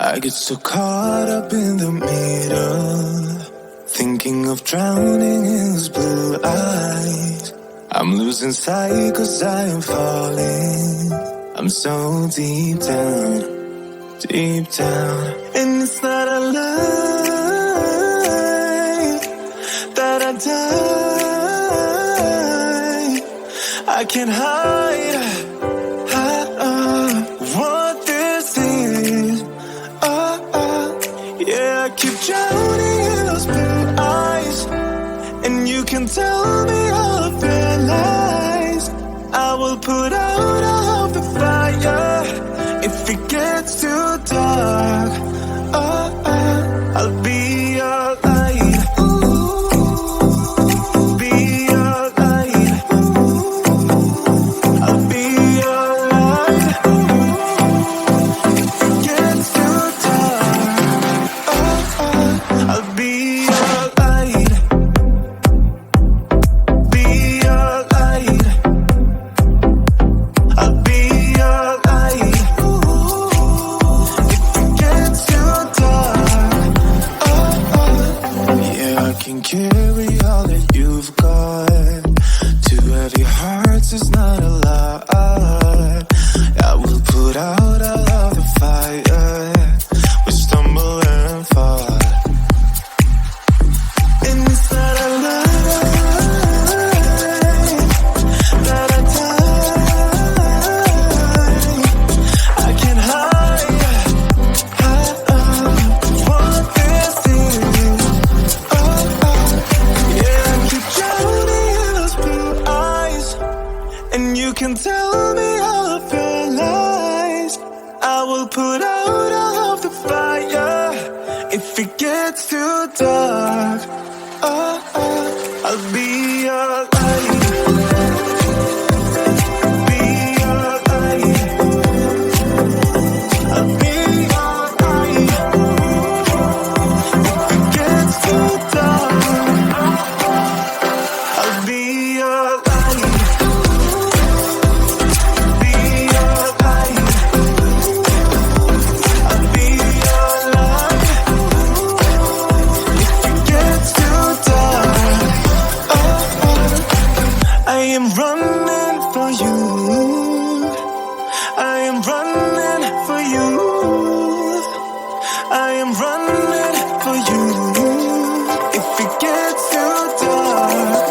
I get so caught up in the middle, thinking of drowning in his blue eyes. I'm losing sight 'cause I am falling. I'm so deep down, and it's not a lie that I die. I can't hide what this is. Yeah, I keep drowning in those blue eyes, and you can tell me all of your lies. I will put out all of the fire if it gets too dark. I'll be your light. Be your light. I'll be your light. If it gets too dark, I'll be your light. Be your light. I'll be your light. If it gets too dark, yeah, I can carry all that you've got. Two heavy hearts is not a lot. I will put out all of the fire. We stumble and fall, and it's not a lie that I die. I can't hide what this is. Yeah, I keep drowning in those blue eyes, and you can tell me all of your lies. I will put out all of the fire if it gets too dark. I'll be your light. Be your light. I'll be your light. If it gets too dark, I'll be your light. Be your light. I'll be your light. If it gets too dark, I am running for you. I am running for you. I am running for you. If it gets too dark,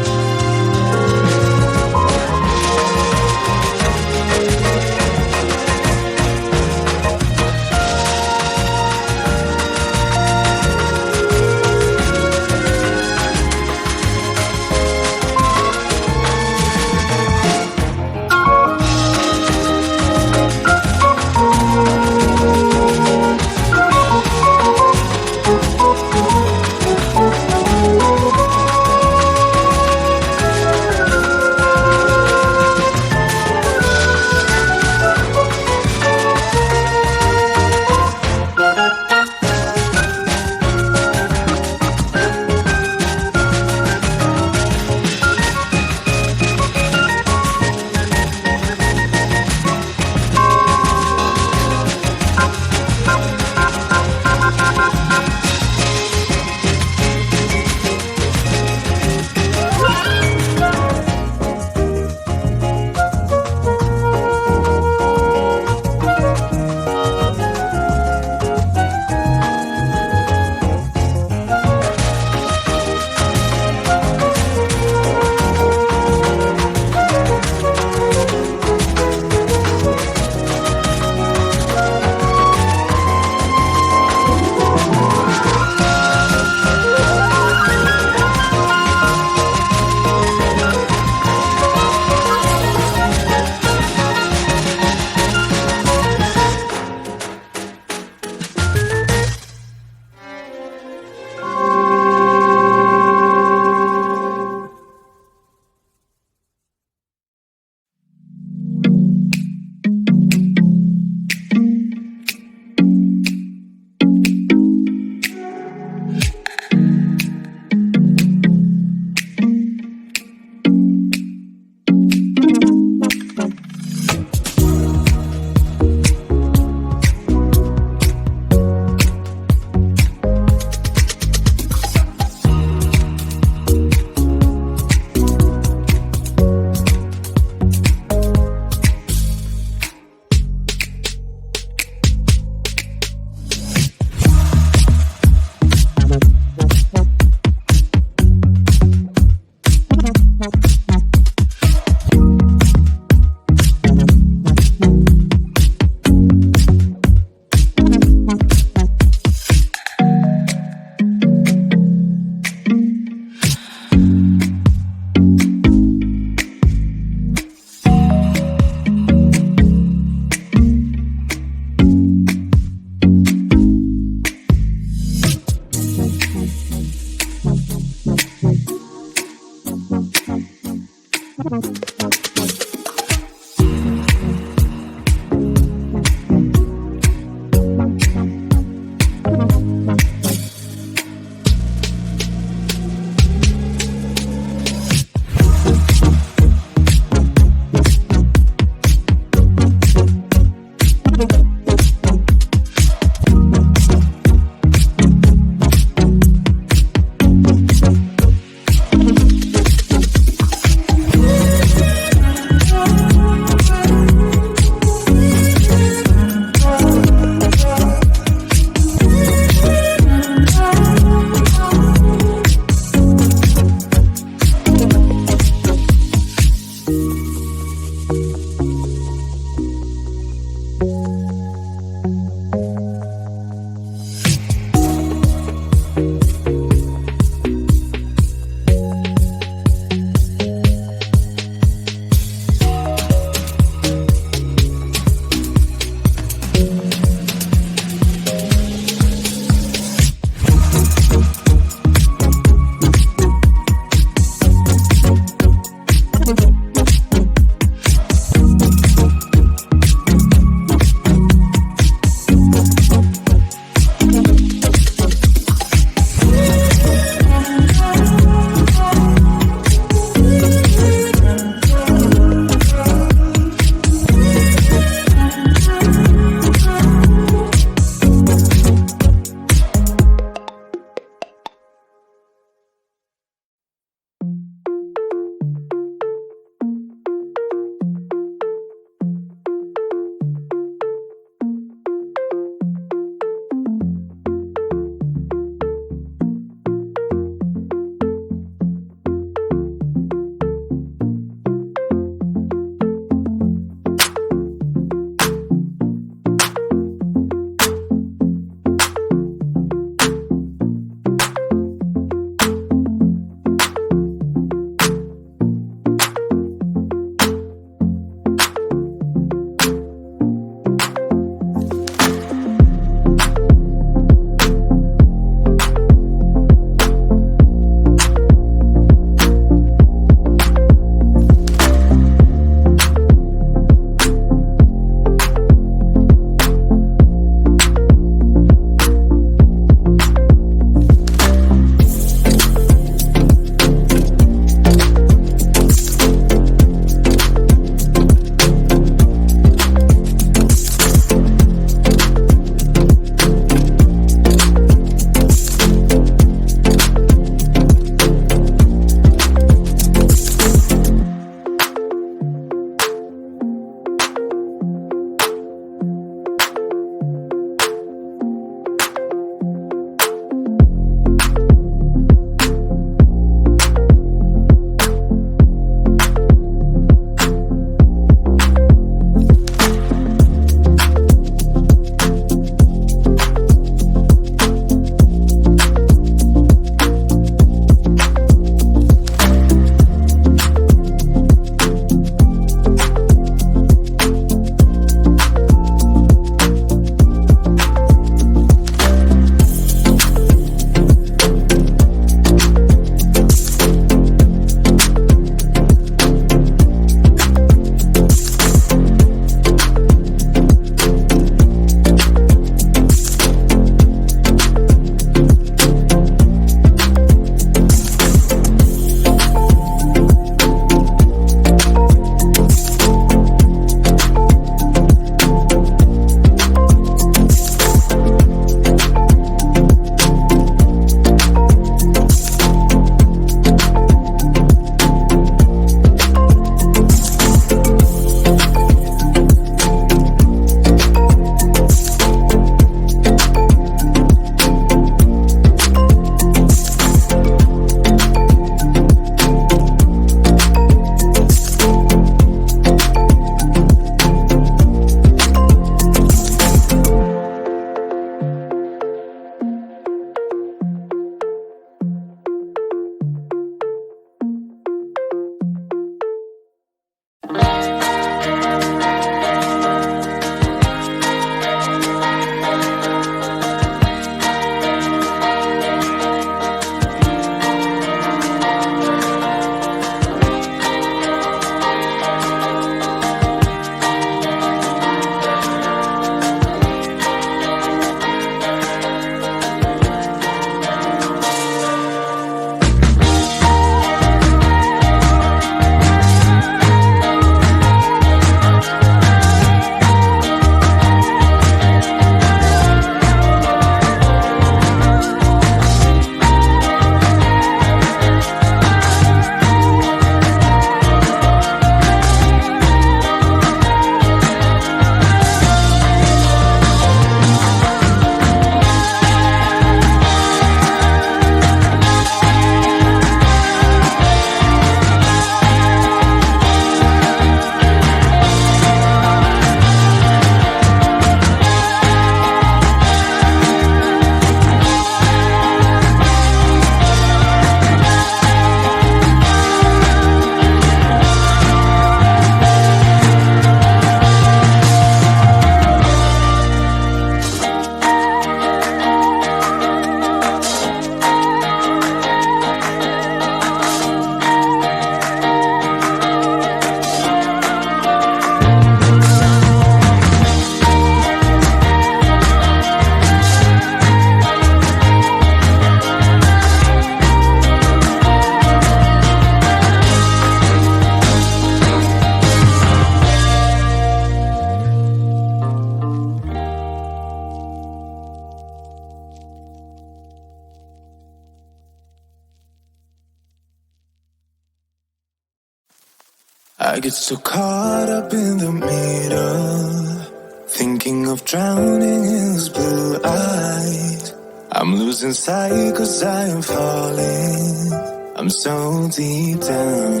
I get so caught up in the middle, thinking of drowning in his blue eyes. I'm losing sight cause I am falling. I'm so deep down,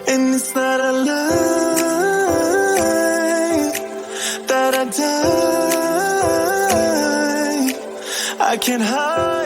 and it's not a lie that I die. I can't hide.